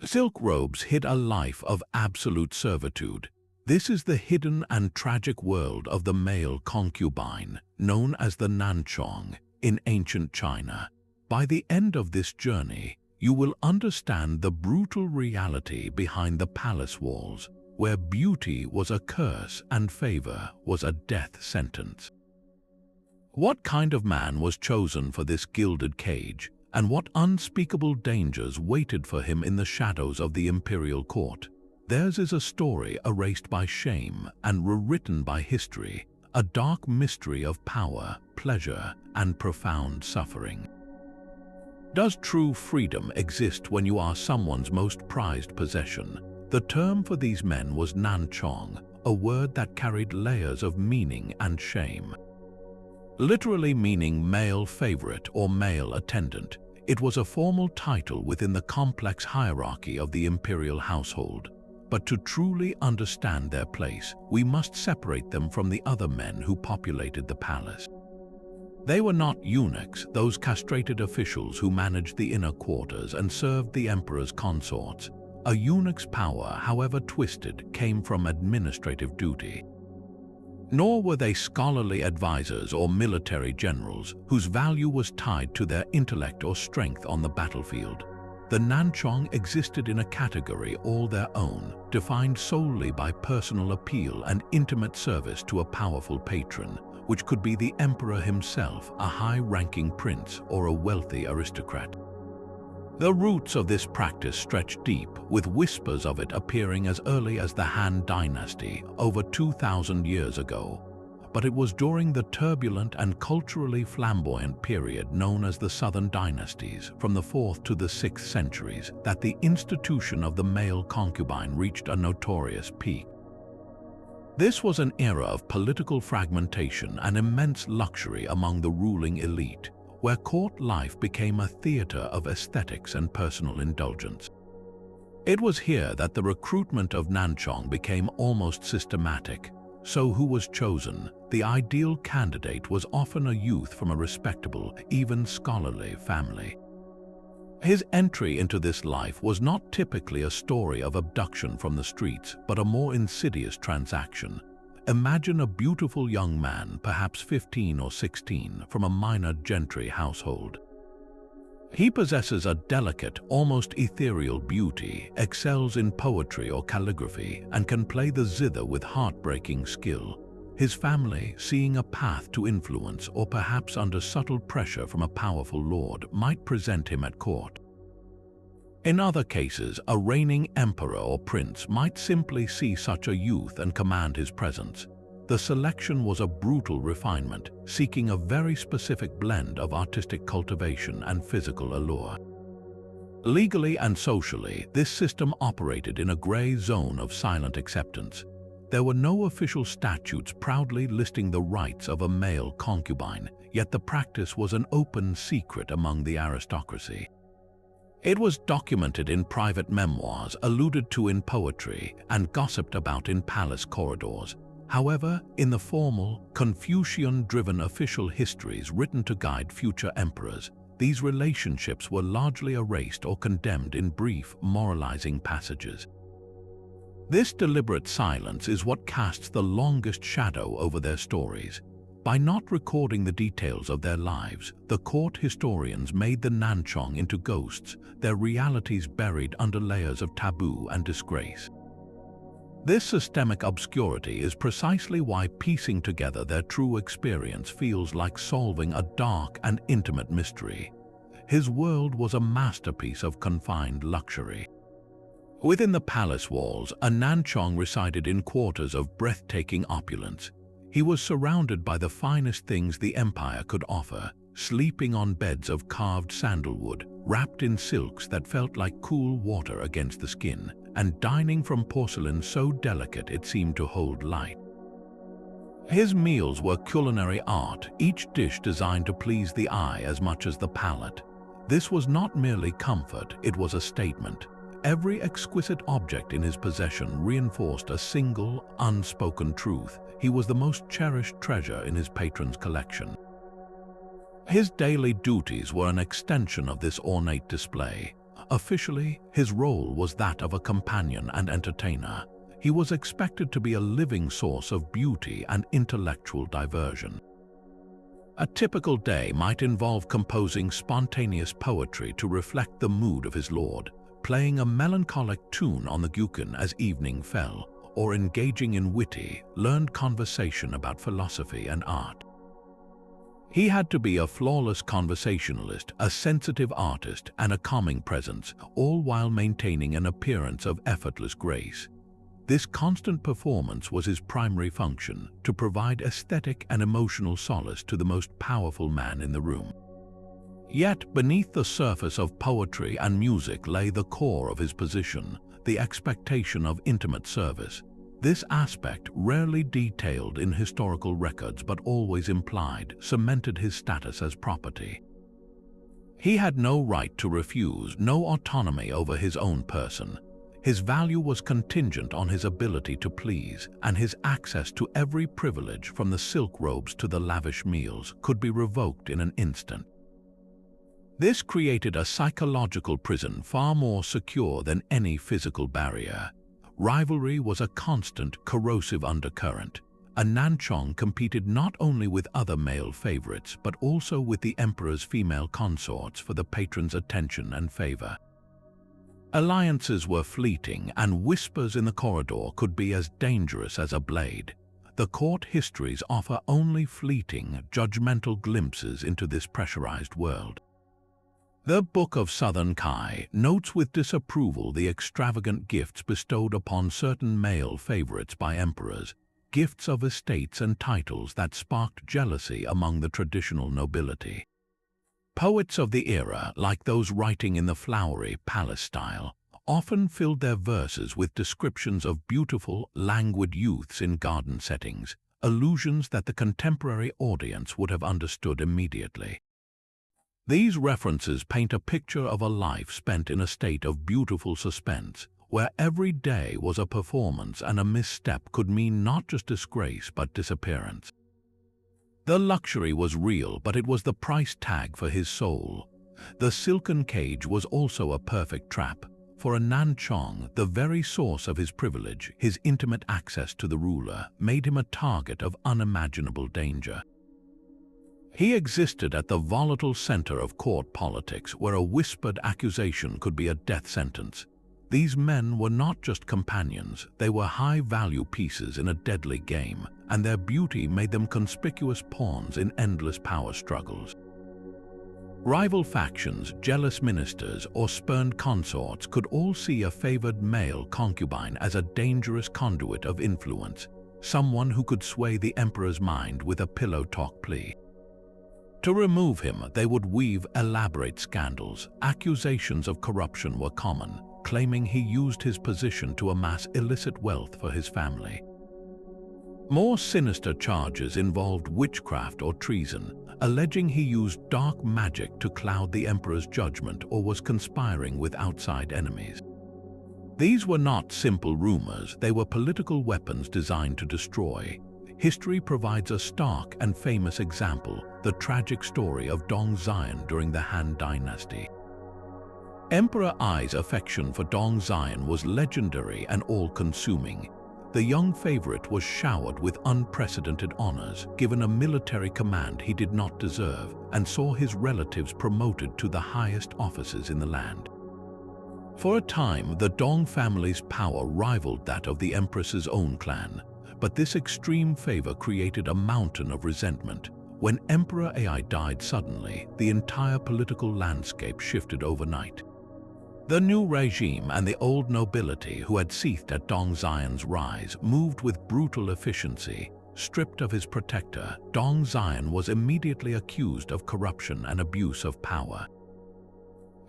Silk robes hid a life of absolute servitude. This is the hidden and tragic world of the male concubine, known as the Nanchong, in ancient China. By the end of this journey, you will understand the brutal reality behind the palace walls, where beauty was a curse and favor was a death sentence. What kind of man was chosen for this gilded cage, and what unspeakable dangers waited for him in the shadows of the imperial court? Theirs is a story erased by shame and rewritten by history, a dark mystery of power, pleasure, and profound suffering. Does true freedom exist when you are someone's most prized possession? The term for these men was Nanchong, a word that carried layers of meaning and shame. Literally meaning male favorite or male attendant, it was a formal title within the complex hierarchy of the imperial household. But to truly understand their place, we must separate them from the other men who populated the palace. They were not eunuchs, those castrated officials who managed the inner quarters and served the emperor's consorts. A eunuch's power, however twisted, came from administrative duty. Nor were they scholarly advisors or military generals whose value was tied to their intellect or strength on the battlefield. The Nanchong existed in a category all their own, defined solely by personal appeal and intimate service to a powerful patron, which could be the emperor himself, a high-ranking prince, or a wealthy aristocrat. The roots of this practice stretch deep, with whispers of it appearing as early as the Han Dynasty, over 2,000 years ago. But it was during the turbulent and culturally flamboyant period known as the Southern Dynasties, from the 4th to the 6th centuries, that the institution of the male concubine reached a notorious peak. This was an era of political fragmentation and immense luxury among the ruling elite, where court life became a theater of aesthetics and personal indulgence. It was here that the recruitment of Nanchong became almost systematic. So who was chosen? The ideal candidate was often a youth from a respectable, even scholarly family. His entry into this life was not typically a story of abduction from the streets, but a more insidious transaction. Imagine a beautiful young man, perhaps 15 or 16, from a minor gentry household. He possesses a delicate, almost ethereal beauty, excels in poetry or calligraphy, and can play the zither with heartbreaking skill. His family, seeing a path to influence or perhaps under subtle pressure from a powerful lord, might present him at court. In other cases, a reigning emperor or prince might simply see such a youth and command his presence. The selection was a brutal refinement, seeking a very specific blend of artistic cultivation and physical allure. Legally and socially, this system operated in a gray zone of silent acceptance. There were no official statutes proudly listing the rights of a male concubine, yet the practice was an open secret among the aristocracy. It was documented in private memoirs, alluded to in poetry, and gossiped about in palace corridors. However, in the formal, Confucian-driven official histories written to guide future emperors, these relationships were largely erased or condemned in brief, moralizing passages. This deliberate silence is what casts the longest shadow over their stories. By not recording the details of their lives, the court historians made the Nanchong into ghosts, their realities buried under layers of taboo and disgrace. This systemic obscurity is precisely why piecing together their true experience feels like solving a dark and intimate mystery. His world was a masterpiece of confined luxury. Within the palace walls, a Nanchong resided in quarters of breathtaking opulence. He was surrounded by the finest things the empire could offer, sleeping on beds of carved sandalwood, wrapped in silks that felt like cool water against the skin, and dining from porcelain so delicate it seemed to hold light. His meals were culinary art, each dish designed to please the eye as much as the palate. This was not merely comfort, it was a statement. Every exquisite object in his possession reinforced a single, unspoken truth. He was the most cherished treasure in his patron's collection. His daily duties were an extension of this ornate display. Officially, his role was that of a companion and entertainer. He was expected to be a living source of beauty and intellectual diversion. A typical day might involve composing spontaneous poetry to reflect the mood of his lord, playing a melancholic tune on the gyukan as evening fell, or engaging in witty, learned conversation about philosophy and art. He had to be a flawless conversationalist, a sensitive artist, and a calming presence, all while maintaining an appearance of effortless grace. This constant performance was his primary function, to provide aesthetic and emotional solace to the most powerful man in the room. Yet, beneath the surface of poetry and music lay the core of his position, the expectation of intimate service. This aspect, rarely detailed in historical records but always implied, cemented his status as property. He had no right to refuse, no autonomy over his own person. His value was contingent on his ability to please, and his access to every privilege, from the silk robes to the lavish meals, could be revoked in an instant. This created a psychological prison far more secure than any physical barrier. Rivalry was a constant, corrosive undercurrent. A Nanchong competed not only with other male favorites, but also with the emperor's female consorts for the patron's attention and favor. Alliances were fleeting, and whispers in the corridor could be as dangerous as a blade. The court histories offer only fleeting, judgmental glimpses into this pressurized world. The Book of Southern Kai notes with disapproval the extravagant gifts bestowed upon certain male favorites by emperors, gifts of estates and titles that sparked jealousy among the traditional nobility. Poets of the era, like those writing in the flowery palace style, often filled their verses with descriptions of beautiful, languid youths in garden settings, allusions that the contemporary audience would have understood immediately. These references paint a picture of a life spent in a state of beautiful suspense, where every day was a performance and a misstep could mean not just disgrace but disappearance. The luxury was real, but it was the price tag for his soul. The silken cage was also a perfect trap. For a Nanchong, the very source of his privilege, his intimate access to the ruler, made him a target of unimaginable danger. He existed at the volatile center of court politics, where a whispered accusation could be a death sentence. These men were not just companions, they were high-value pieces in a deadly game, and their beauty made them conspicuous pawns in endless power struggles. Rival factions, jealous ministers, or spurned consorts could all see a favored male concubine as a dangerous conduit of influence, someone who could sway the emperor's mind with a pillow-talk plea. To remove him, they would weave elaborate scandals. Accusations of corruption were common, claiming he used his position to amass illicit wealth for his family. More sinister charges involved witchcraft or treason, alleging he used dark magic to cloud the emperor's judgment or was conspiring with outside enemies. These were not simple rumors, they were political weapons designed to destroy. History provides a stark and famous example, the tragic story of Dong Xian during the Han Dynasty. Emperor Ai's affection for Dong Xian was legendary and all-consuming. The young favorite was showered with unprecedented honors, given a military command he did not deserve, and saw his relatives promoted to the highest offices in the land. For a time, the Dong family's power rivaled that of the empress's own clan, but this extreme favor created a mountain of resentment. When Emperor Ai died suddenly, the entire political landscape shifted overnight. The new regime and the old nobility who had seethed at Dong Xian's rise moved with brutal efficiency. Stripped of his protector, Dong Xian was immediately accused of corruption and abuse of power.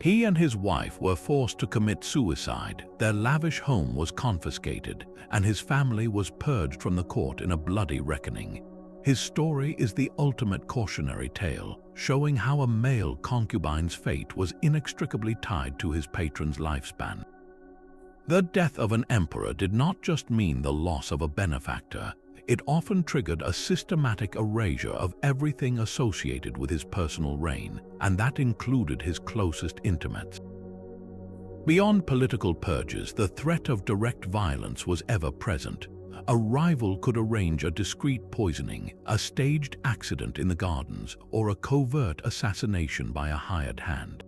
He and his wife were forced to commit suicide, their lavish home was confiscated, and his family was purged from the court in a bloody reckoning. His story is the ultimate cautionary tale, showing how a male concubine's fate was inextricably tied to his patron's lifespan. The death of an emperor did not just mean the loss of a benefactor, it often triggered a systematic erasure of everything associated with his personal reign, and that included his closest intimates. Beyond political purges, the threat of direct violence was ever present. A rival could arrange a discreet poisoning, a staged accident in the gardens, or a covert assassination by a hired hand.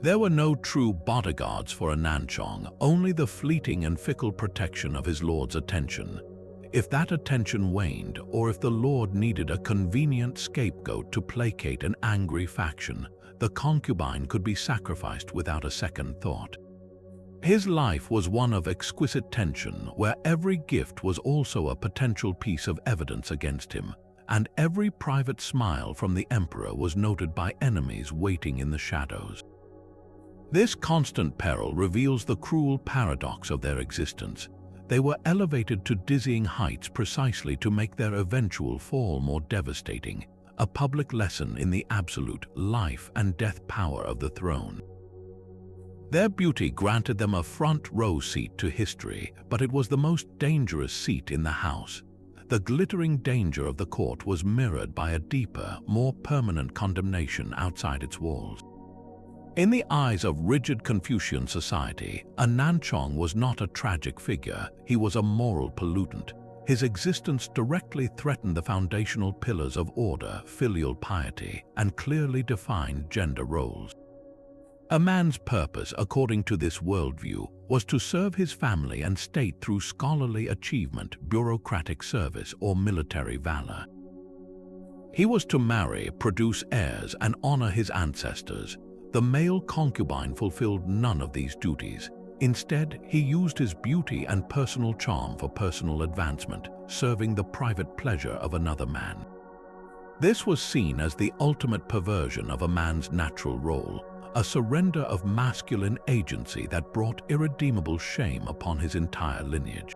There were no true bodyguards for a Nanchong, only the fleeting and fickle protection of his lord's attention. If that attention waned, or if the lord needed a convenient scapegoat to placate an angry faction, the concubine could be sacrificed without a second thought. His life was one of exquisite tension, where every gift was also a potential piece of evidence against him, and every private smile from the emperor was noted by enemies waiting in the shadows. This constant peril reveals the cruel paradox of their existence. They were elevated to dizzying heights precisely to make their eventual fall more devastating, a public lesson in the absolute life and death power of the throne. Their beauty granted them a front-row seat to history, but it was the most dangerous seat in the house. The glittering danger of the court was mirrored by a deeper, more permanent condemnation outside its walls. In the eyes of rigid Confucian society, a Nanchong was not a tragic figure, he was a moral pollutant. His existence directly threatened the foundational pillars of order, filial piety, and clearly defined gender roles. A man's purpose, according to this worldview, was to serve his family and state through scholarly achievement, bureaucratic service, or military valor. He was to marry, produce heirs, and honor his ancestors. The male concubine fulfilled none of these duties. Instead, he used his beauty and personal charm for personal advancement, serving the private pleasure of another man. This was seen as the ultimate perversion of a man's natural role, a surrender of masculine agency that brought irredeemable shame upon his entire lineage.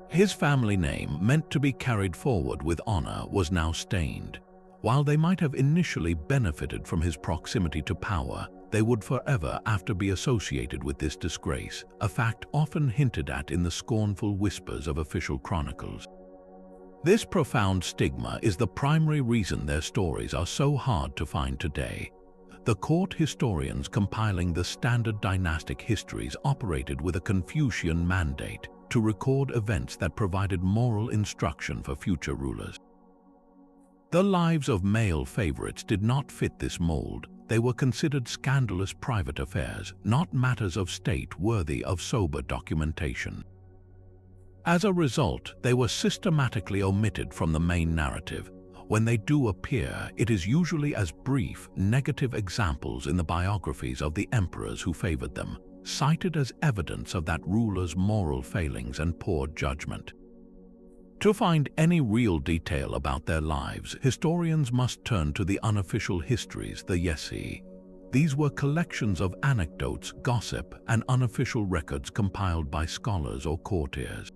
His family name, meant to be carried forward with honor, was now stained. While they might have initially benefited from his proximity to power, they would forever after be associated with this disgrace, a fact often hinted at in the scornful whispers of official chronicles. This profound stigma is the primary reason their stories are so hard to find today. The court historians compiling the standard dynastic histories operated with a Confucian mandate to record events that provided moral instruction for future rulers. The lives of male favorites did not fit this mold. They were considered scandalous private affairs, not matters of state worthy of sober documentation. As a result, they were systematically omitted from the main narrative. When they do appear, it is usually as brief, negative examples in the biographies of the emperors who favored them, cited as evidence of that ruler's moral failings and poor judgment. To find any real detail about their lives, historians must turn to the unofficial histories, the Yesi. These were collections of anecdotes, gossip, and unofficial records compiled by scholars or courtiers.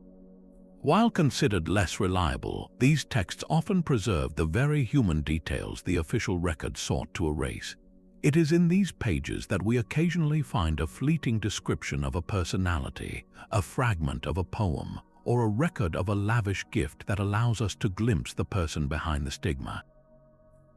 While considered less reliable, these texts often preserve the very human details the official record sought to erase. It is in these pages that we occasionally find a fleeting description of a personality, a fragment of a poem, or a record of a lavish gift that allows us to glimpse the person behind the stigma.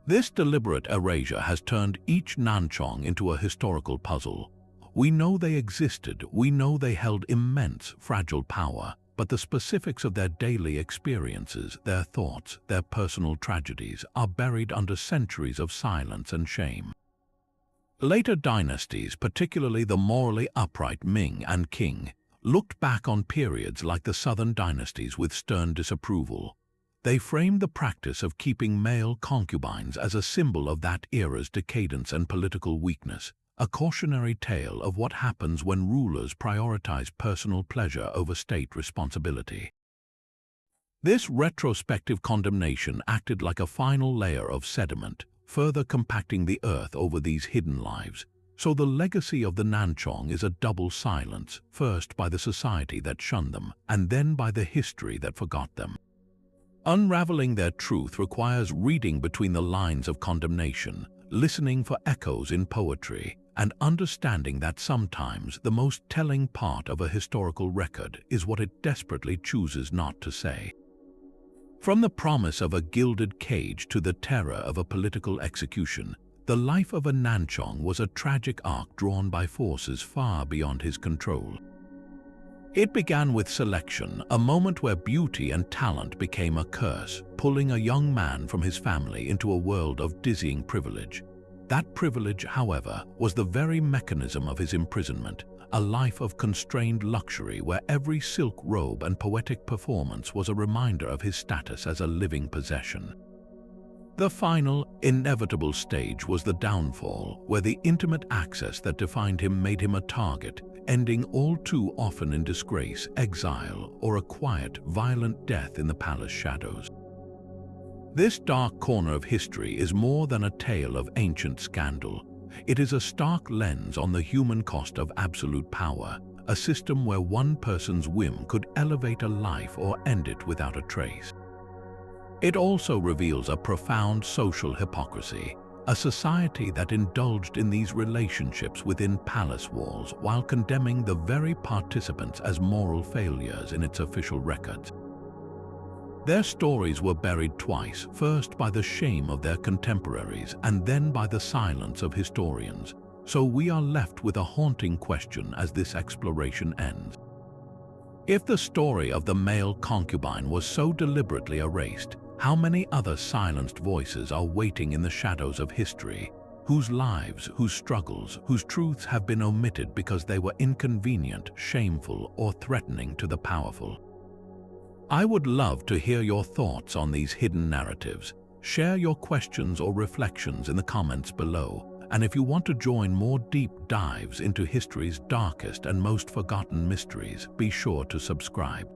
This deliberate erasure has turned each Nanchong into a historical puzzle. We know they existed, we know they held immense, fragile power, but the specifics of their daily experiences, their thoughts, their personal tragedies are buried under centuries of silence and shame. Later dynasties, particularly the morally upright Ming and Qing, looked back on periods like the southern dynasties with stern disapproval. They framed the practice of keeping male concubines as a symbol of that era's decadence and political weakness, a cautionary tale of what happens when rulers prioritize personal pleasure over state responsibility. This retrospective condemnation acted like a final layer of sediment, further compacting the earth over these hidden lives. So the legacy of the Nanchong is a double silence, first by the society that shunned them, and then by the history that forgot them. Unraveling their truth requires reading between the lines of condemnation, listening for echoes in poetry, and understanding that sometimes the most telling part of a historical record is what it desperately chooses not to say. From the promise of a gilded cage to the terror of a political execution, The life of a Nanchong was a tragic arc drawn by forces far beyond his control. It began with selection, a moment where beauty and talent became a curse, pulling a young man from his family into a world of dizzying privilege. That privilege, however, was the very mechanism of his imprisonment, a life of constrained luxury where every silk robe and poetic performance was a reminder of his status as a living possession. The final, inevitable stage was the downfall, where the intimate access that defined him made him a target, ending all too often in disgrace, exile, or a quiet, violent death in the palace shadows. This dark corner of history is more than a tale of ancient scandal. It is a stark lens on the human cost of absolute power, a system where one person's whim could elevate a life or end it without a trace. It also reveals a profound social hypocrisy, a society that indulged in these relationships within palace walls while condemning the very participants as moral failures in its official records. Their stories were buried twice, first by the shame of their contemporaries and then by the silence of historians. So we are left with a haunting question as this exploration ends. If the story of the male concubine was so deliberately erased, how many other silenced voices are waiting in the shadows of history, whose lives, whose struggles, whose truths have been omitted because they were inconvenient, shameful, or threatening to the powerful? I would love to hear your thoughts on these hidden narratives. Share your questions or reflections in the comments below. And if you want to join more deep dives into history's darkest and most forgotten mysteries, be sure to subscribe.